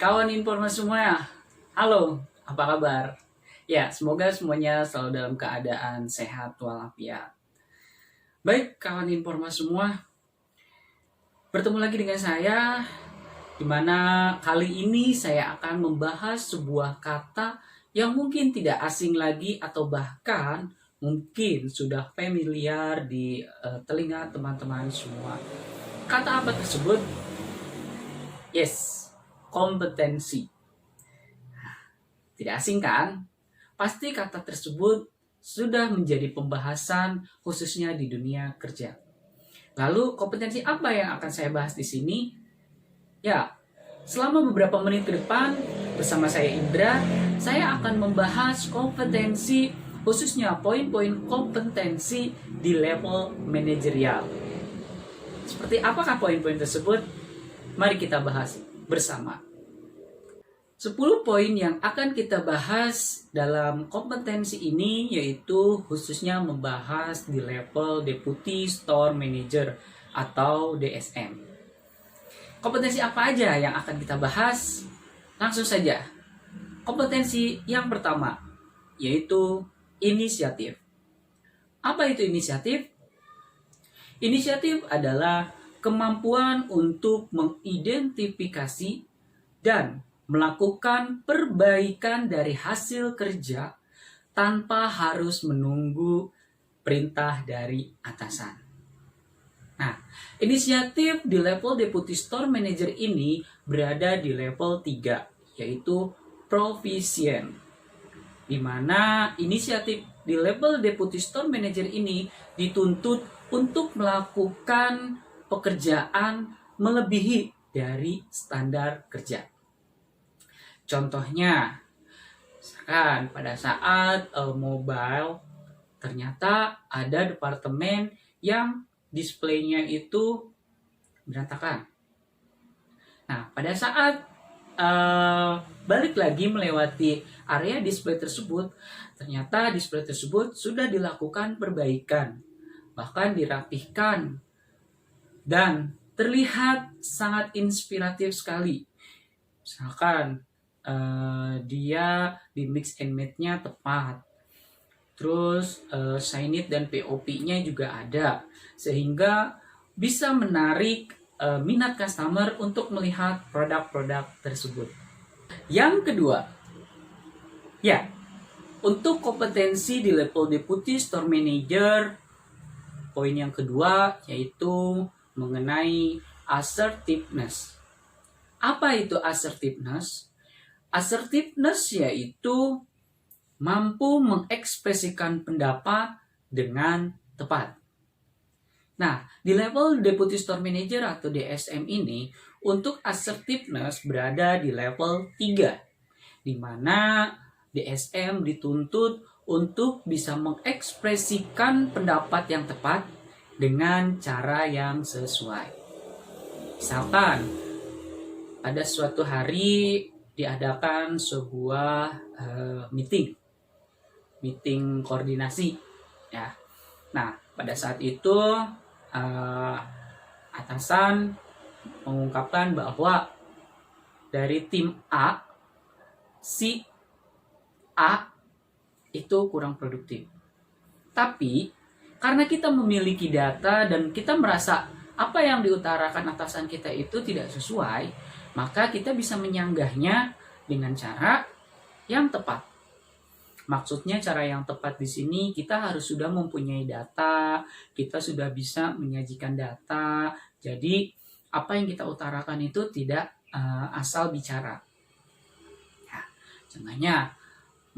Kawan Informa semua, halo, apa kabar? Ya, semoga semuanya selalu dalam keadaan sehat walafiat. Baik, kawan Informa semua, bertemu lagi dengan saya, di mana kali ini saya akan membahas sebuah kata yang mungkin tidak asing lagi atau bahkan mungkin sudah familiar di telinga teman-teman semua. Kata apa tersebut? Yes, kompetensi. Tidak asing kan? Pasti kata tersebut sudah menjadi pembahasan khususnya di dunia kerja. Lalu kompetensi apa yang akan saya bahas di sini? Ya, selama beberapa menit ke depan bersama saya Indra, saya akan membahas kompetensi khususnya poin-poin kompetensi di level manajerial. Seperti apakah poin-poin tersebut? Mari kita bahas bersama. 10 poin yang akan kita bahas dalam kompetensi ini yaitu khususnya membahas di level Deputy Store Manager atau DSM. Kompetensi apa aja yang akan kita bahas? Langsung saja. Kompetensi yang pertama yaitu inisiatif. Apa itu inisiatif? Inisiatif adalah kemampuan untuk mengidentifikasi dan melakukan perbaikan dari hasil kerja tanpa harus menunggu perintah dari atasan. Nah, inisiatif di level Deputy Store Manager ini berada di level 3, yaitu proficient. Di mana inisiatif di level Deputy Store Manager ini dituntut untuk melakukan pekerjaan melebihi dari standar kerja. Contohnya, misalkan pada saat mobile ternyata ada departemen yang displaynya itu berantakan. Nah, pada saat balik lagi melewati area display tersebut, ternyata display tersebut sudah dilakukan perbaikan, bahkan dirapihkan, dan terlihat sangat inspiratif sekali. Misalkan dia di mix and match-nya tepat, terus Shine It dan POP-nya juga ada, sehingga bisa menarik minat customer untuk melihat produk-produk tersebut. Yang kedua, ya, untuk kompetensi di level Deputy Store Manager, poin yang kedua yaitu mengenai assertiveness. Apa itu assertiveness? Assertiveness yaitu mampu mengekspresikan pendapat dengan tepat. Nah, di level Deputy Store Manager atau DSM ini, untuk assertiveness berada di level 3, di mana DSM dituntut untuk bisa mengekspresikan pendapat yang tepat dengan cara yang sesuai. Misalkan, pada suatu hari diadakan sebuah meeting koordinasi, ya. Nah, pada saat itu atasan mengungkapkan bahwa dari tim A, si A itu kurang produktif. Tapi karena kita memiliki data dan kita merasa apa yang diutarakan atasan kita itu tidak sesuai, maka kita bisa menyanggahnya dengan cara yang tepat. Maksudnya cara yang tepat di sini kita harus sudah mempunyai data, kita sudah bisa menyajikan data. Jadi apa yang kita utarakan itu tidak asal bicara. Ya, contohnya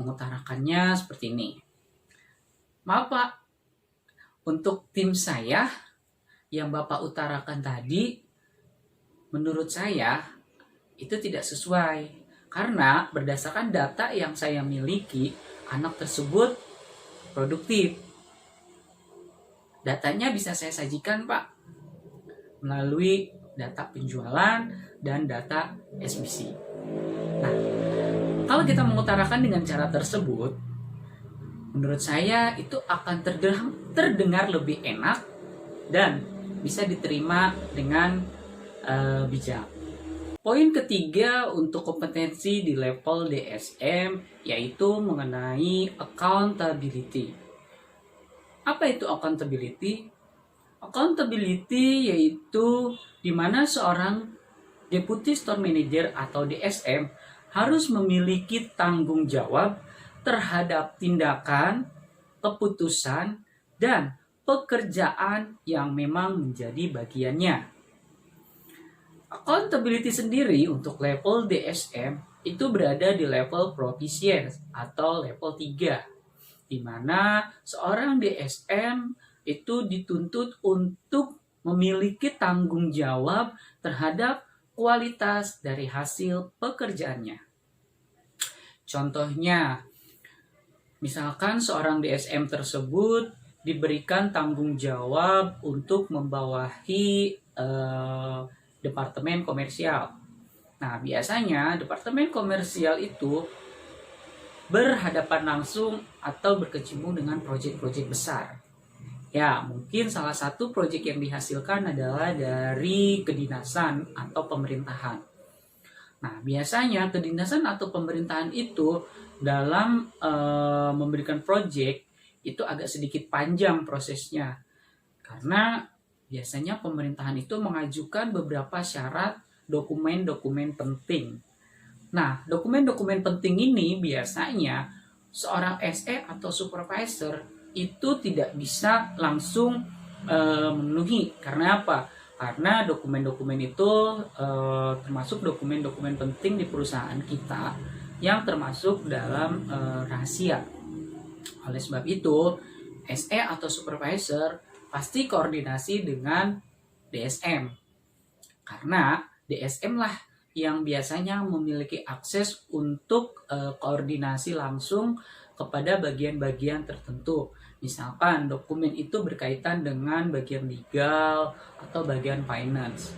mengutarakannya seperti ini. Maaf Pak, untuk tim saya yang Bapak utarakan tadi, menurut saya itu tidak sesuai, karena berdasarkan data yang saya miliki, anak tersebut produktif. Datanya bisa saya sajikan Pak melalui data penjualan dan data SBC. Nah, kalau kita mengutarakan dengan cara tersebut, menurut saya itu akan terdengar lebih enak dan bisa diterima dengan bijak. Poin ketiga untuk kompetensi di level DSM yaitu mengenai accountability. Apa itu accountability? Accountability yaitu di mana seorang Deputy Store Manager atau DSM harus memiliki tanggung jawab terhadap tindakan, keputusan, dan pekerjaan yang memang menjadi bagiannya. Accountability sendiri untuk level DSM itu berada di level proficient atau level 3, di mana seorang DSM itu dituntut untuk memiliki tanggung jawab terhadap kualitas dari hasil pekerjaannya. Contohnya, misalkan seorang DSM tersebut diberikan tanggung jawab untuk membawahi departemen komersial. Nah, biasanya departemen komersial itu berhadapan langsung atau berkecimpung dengan proyek-proyek besar. Ya, mungkin salah satu proyek yang dihasilkan adalah dari kedinasan atau pemerintahan. Nah, biasanya kedinasan atau pemerintahan itu dalam memberikan proyek itu agak sedikit panjang prosesnya. Karena biasanya pemerintahan itu mengajukan beberapa syarat dokumen-dokumen penting. Nah, dokumen-dokumen penting ini biasanya seorang SE atau supervisor itu tidak bisa langsung memenuhi. Karena apa? Karena dokumen-dokumen itu termasuk dokumen-dokumen penting di perusahaan kita yang termasuk dalam rahasia. Oleh sebab itu, SE atau supervisor pasti koordinasi dengan DSM. Karena DSM lah yang biasanya memiliki akses untuk koordinasi langsung kepada bagian-bagian tertentu. Misalkan dokumen itu berkaitan dengan bagian legal atau bagian finance.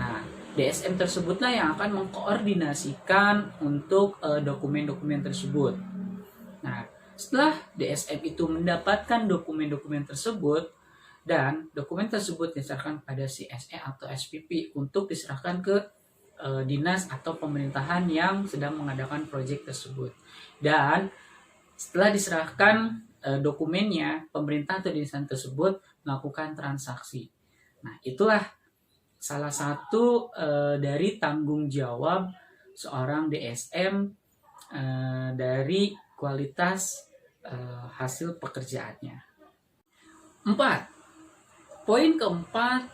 Nah, DSM tersebutlah yang akan mengkoordinasikan untuk dokumen-dokumen tersebut. Nah, setelah DSM itu mendapatkan dokumen-dokumen tersebut dan dokumen tersebut diserahkan pada si SE atau SPP untuk diserahkan ke dinas atau pemerintahan yang sedang mengadakan proyek tersebut. Dan setelah diserahkan dokumennya, pemerintah atau dinas tersebut melakukan transaksi. Nah, itulah salah satu dari tanggung jawab seorang DSM dari kualitas hasil pekerjaannya. 4. Poin keempat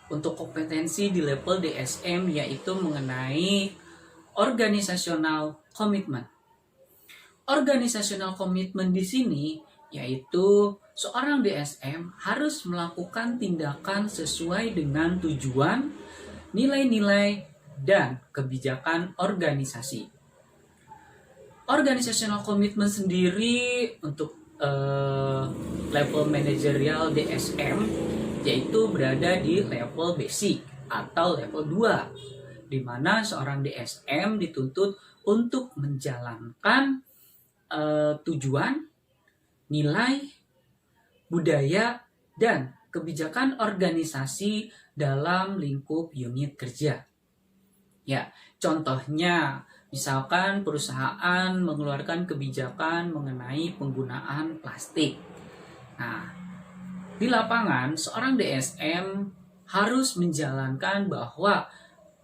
untuk kompetensi di level DSM yaitu mengenai organizational commitment. Organizational commitment di sini yaitu seorang DSM harus melakukan tindakan sesuai dengan tujuan, nilai-nilai, dan kebijakan organisasi. Organizational commitment sendiri untuk level manajerial DSM yaitu berada di level basic atau level 2, di mana seorang DSM dituntut untuk menjalankan tujuan, nilai, budaya, dan kebijakan organisasi dalam lingkup unit kerja. Ya, contohnya misalkan perusahaan mengeluarkan kebijakan mengenai penggunaan plastik. Nah, di lapangan seorang DSM harus menjalankan bahwa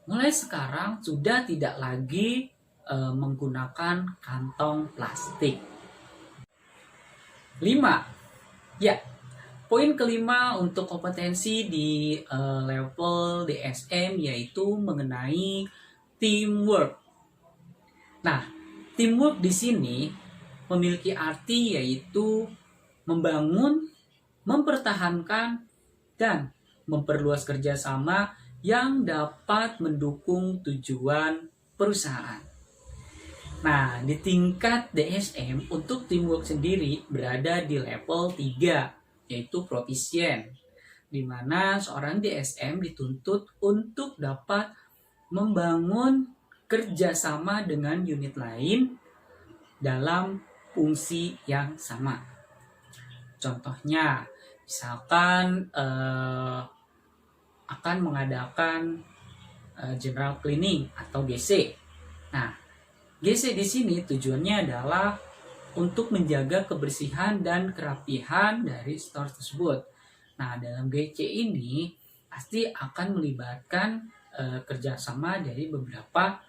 mulai sekarang sudah tidak lagi menggunakan kantong plastik. 5. Ya, poin kelima untuk kompetensi di level DSM yaitu mengenai teamwork. Nah, teamwork di sini memiliki arti yaitu membangun, mempertahankan, dan memperluas kerjasama yang dapat mendukung tujuan perusahaan. Nah, di tingkat DSM untuk teamwork sendiri berada di level 3, yaitu proficient, di mana seorang DSM dituntut untuk dapat membangun kerjasama dengan unit lain dalam fungsi yang sama. Contohnya, misalkan akan mengadakan general cleaning atau GC. Nah, GC di sini tujuannya adalah untuk menjaga kebersihan dan kerapihan dari store tersebut. Nah, dalam GC ini pasti akan melibatkan kerjasama dari beberapa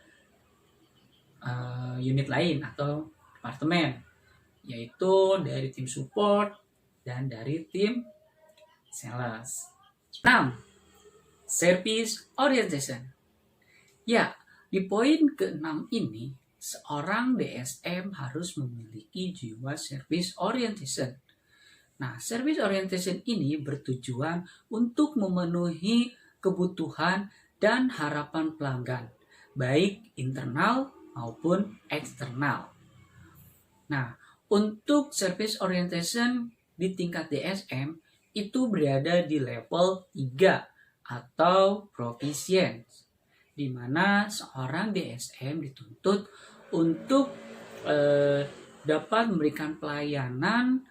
unit lain atau departemen, yaitu dari tim support dan dari tim sales. 6. Service orientation. Ya, di poin ke-6 ini, seorang DSM harus memiliki jiwa service orientation. Nah, service orientation ini bertujuan untuk memenuhi kebutuhan dan harapan pelanggan, baik internal maupun eksternal. Nah, untuk service orientation di tingkat DSM itu berada di level 3 atau proficient, di mana seorang DSM dituntut untuk dapat memberikan pelayanan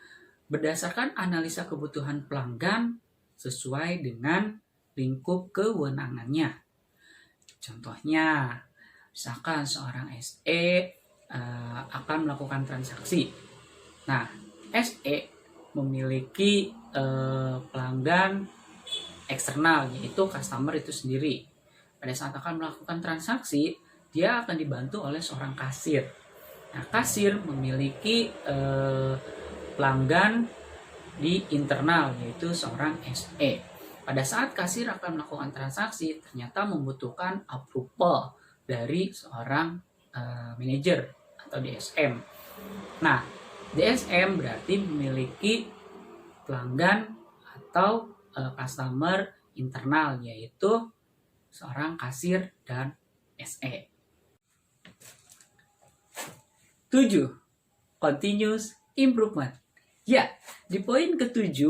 berdasarkan analisa kebutuhan pelanggan sesuai dengan lingkup kewenangannya. Contohnya, misalkan seorang SE akan melakukan transaksi. Nah, SE memiliki pelanggan eksternal, yaitu customer itu sendiri. Pada saat akan melakukan transaksi, dia akan dibantu oleh seorang kasir. Nah, kasir memiliki pelanggan di internal, yaitu seorang SE. Pada saat kasir akan melakukan transaksi, ternyata membutuhkan approval dari seorang manajer atau DSM. Nah, DSM berarti memiliki pelanggan atau customer internal, yaitu seorang kasir dan SE. 7. Continuous improvement. Ya, di poin ke-7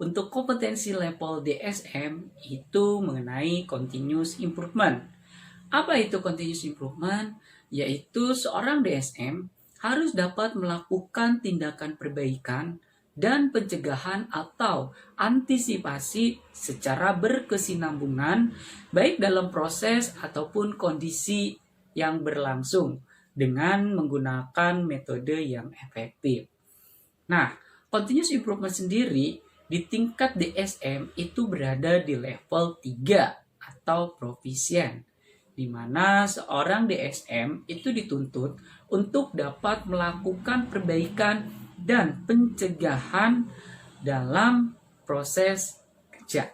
untuk kompetensi level DSM itu mengenai continuous improvement. Apa itu continuous improvement? Yaitu seorang DSM harus dapat melakukan tindakan perbaikan dan pencegahan atau antisipasi secara berkesinambungan baik dalam proses ataupun kondisi yang berlangsung dengan menggunakan metode yang efektif. Nah, continuous improvement sendiri di tingkat DSM itu berada di level 3 atau proficient, di mana seorang DSM itu dituntut untuk dapat melakukan perbaikan dan pencegahan dalam proses kerja.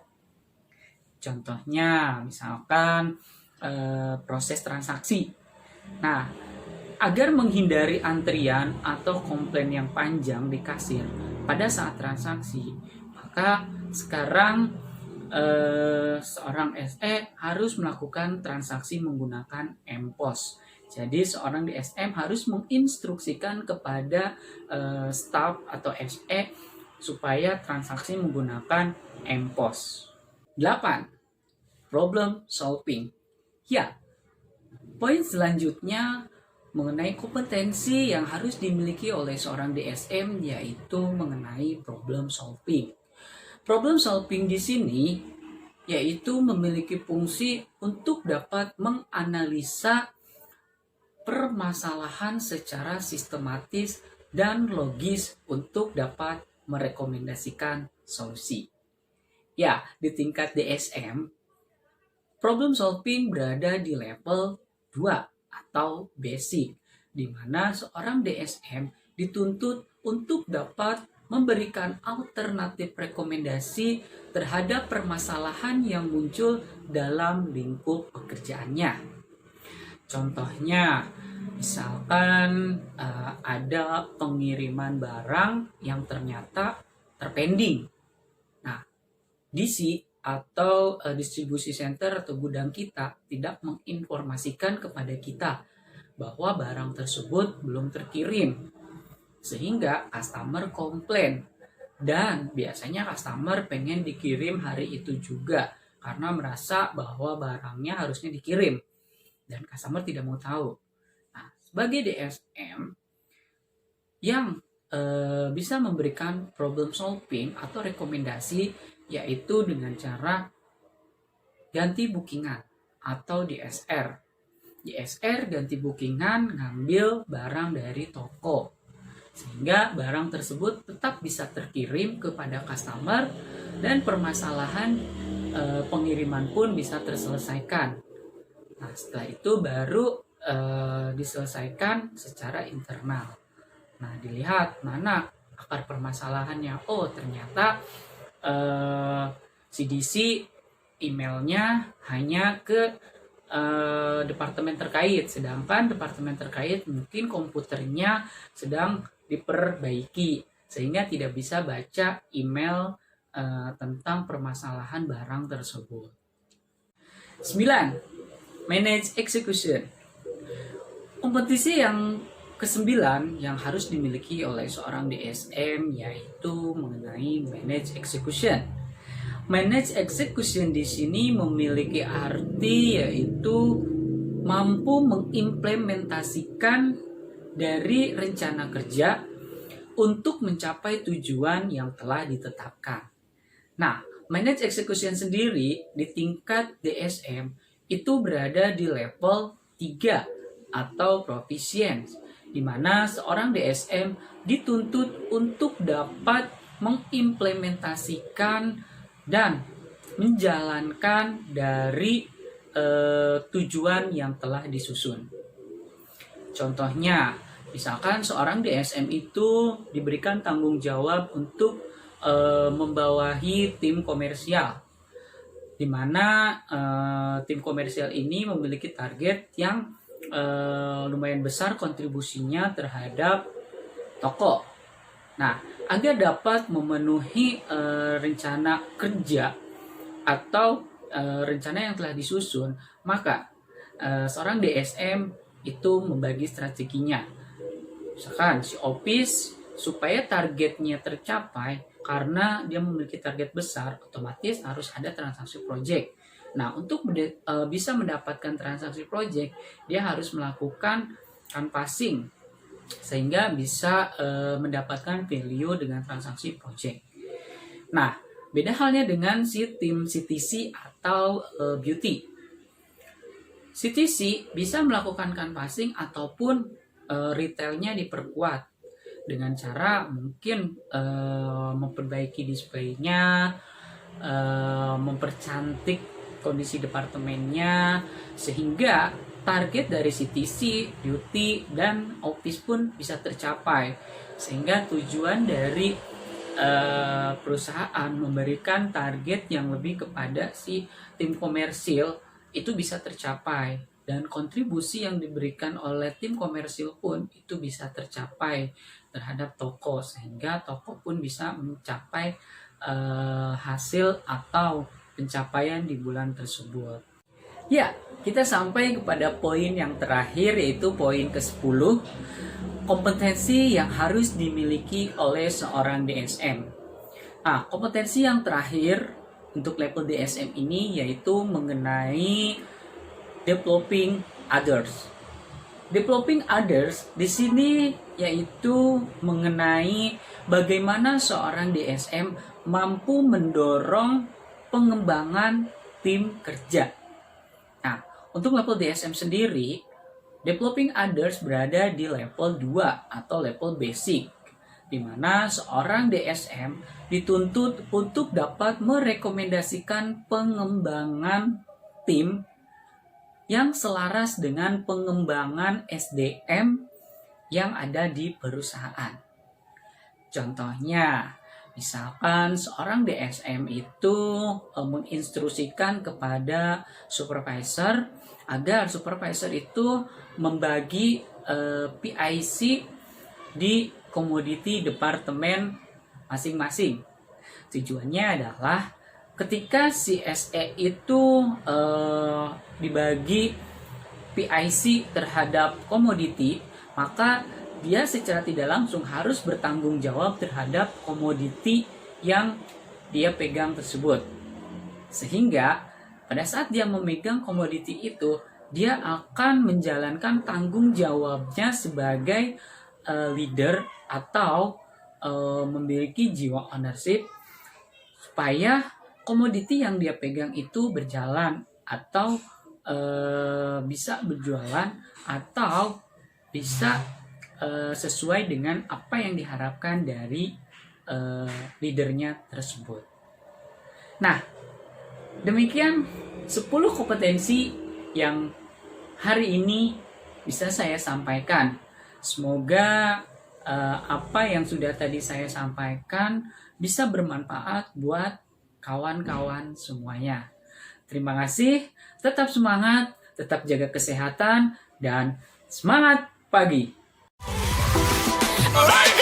Contohnya, misalkan proses transaksi. Nah, agar menghindari antrian atau komplain yang panjang di kasir pada saat transaksi, maka sekarang seorang SE harus melakukan transaksi menggunakan MPOS. Jadi seorang DSM harus menginstruksikan kepada staff atau SE supaya transaksi menggunakan MPOS. 8. Problem solving. Ya, poin selanjutnya mengenai kompetensi yang harus dimiliki oleh seorang DSM, yaitu mengenai problem solving. Problem solving di sini yaitu memiliki fungsi untuk dapat menganalisa permasalahan secara sistematis dan logis untuk dapat merekomendasikan solusi. Ya, di tingkat DSM, problem solving berada di level 2 atau basic, di mana seorang DSM dituntut untuk dapat memberikan alternatif rekomendasi terhadap permasalahan yang muncul dalam lingkup pekerjaannya. Contohnya, misalkan ada pengiriman barang yang ternyata terpending. Nah, DC atau distribusi center atau gudang kita tidak menginformasikan kepada kita bahwa barang tersebut belum terkirim, sehingga customer komplain, dan biasanya customer pengen dikirim hari itu juga karena merasa bahwa barangnya harusnya dikirim dan customer tidak mau tahu. Nah, sebagai DSM yang bisa memberikan problem solving atau rekomendasi, yaitu dengan cara ganti bookingan atau DSR. DSR ganti bookingan ngambil barang dari toko, sehingga barang tersebut tetap bisa terkirim kepada customer dan permasalahan pengiriman pun bisa terselesaikan. Nah, setelah itu baru diselesaikan secara internal. Nah, dilihat mana akar permasalahannya. Oh, ternyata CDC emailnya hanya ke departemen terkait, sedangkan departemen terkait mungkin komputernya sedang diperbaiki, sehingga tidak bisa baca email tentang permasalahan barang tersebut. 9. Manage execution. Kompetisi yang ke-9 yang harus dimiliki oleh seorang DSM yaitu mengenai manage execution. Manage execution di sini memiliki arti yaitu mampu mengimplementasikan dari rencana kerja untuk mencapai tujuan yang telah ditetapkan. Nah, manage execution sendiri di tingkat DSM itu berada di level 3 atau proficient, di mana seorang DSM dituntut untuk dapat mengimplementasikan dan menjalankan dari tujuan yang telah disusun. Contohnya, misalkan seorang DSM itu diberikan tanggung jawab untuk membawahi tim komersial, di mana tim komersial ini memiliki target yang lumayan besar kontribusinya terhadap toko. Nah, agar dapat memenuhi rencana kerja atau rencana yang telah disusun, maka seorang DSM itu membagi strateginya. Misalkan si office supaya targetnya tercapai, karena dia memiliki target besar, otomatis harus ada transaksi project. Nah, untuk bisa mendapatkan transaksi project, dia harus melakukan canvassing sehingga bisa mendapatkan value dengan transaksi project. Nah, beda halnya dengan si tim CTC atau beauty. CTC bisa melakukan canvassing ataupun retailnya diperkuat dengan cara mungkin memperbaiki displaynya, mempercantik kondisi departemennya, sehingga target dari CTC, beauty, dan office pun bisa tercapai, sehingga tujuan dari perusahaan memberikan target yang lebih kepada si tim komersil itu bisa tercapai, dan kontribusi yang diberikan oleh tim komersil pun itu bisa tercapai terhadap toko, sehingga toko pun bisa mencapai hasil atau pencapaian di bulan tersebut. Ya, kita sampai kepada poin yang terakhir, yaitu poin ke-10, kompetensi yang harus dimiliki oleh seorang DSM. Nah, kompetensi yang terakhir untuk level DSM ini yaitu mengenai developing others. Developing others di sini yaitu mengenai bagaimana seorang DSM mampu mendorong pengembangan tim kerja. Nah, untuk level DSM sendiri, developing others berada di level 2 atau level basic, di mana seorang DSM dituntut untuk dapat merekomendasikan pengembangan tim yang selaras dengan pengembangan SDM yang ada di perusahaan. Contohnya, misalkan seorang DSM itu menginstruksikan kepada supervisor agar supervisor itu membagi PIC di komoditi departemen masing-masing. Tujuannya adalah ketika si SE itu dibagi PIC terhadap komoditi, maka dia secara tidak langsung harus bertanggung jawab terhadap komoditi yang dia pegang tersebut. Sehingga pada saat dia memegang komoditi itu, dia akan menjalankan tanggung jawabnya sebagai leader atau memiliki jiwa ownership supaya komoditi yang dia pegang itu berjalan atau bisa berjualan atau bisa sesuai dengan apa yang diharapkan dari leadernya tersebut. Nah, demikian 10 kompetensi yang hari ini bisa saya sampaikan. Semoga apa yang sudah tadi saya sampaikan bisa bermanfaat buat kawan-kawan semuanya. Terima kasih, tetap semangat, tetap jaga kesehatan, dan semangat pagi! Alright.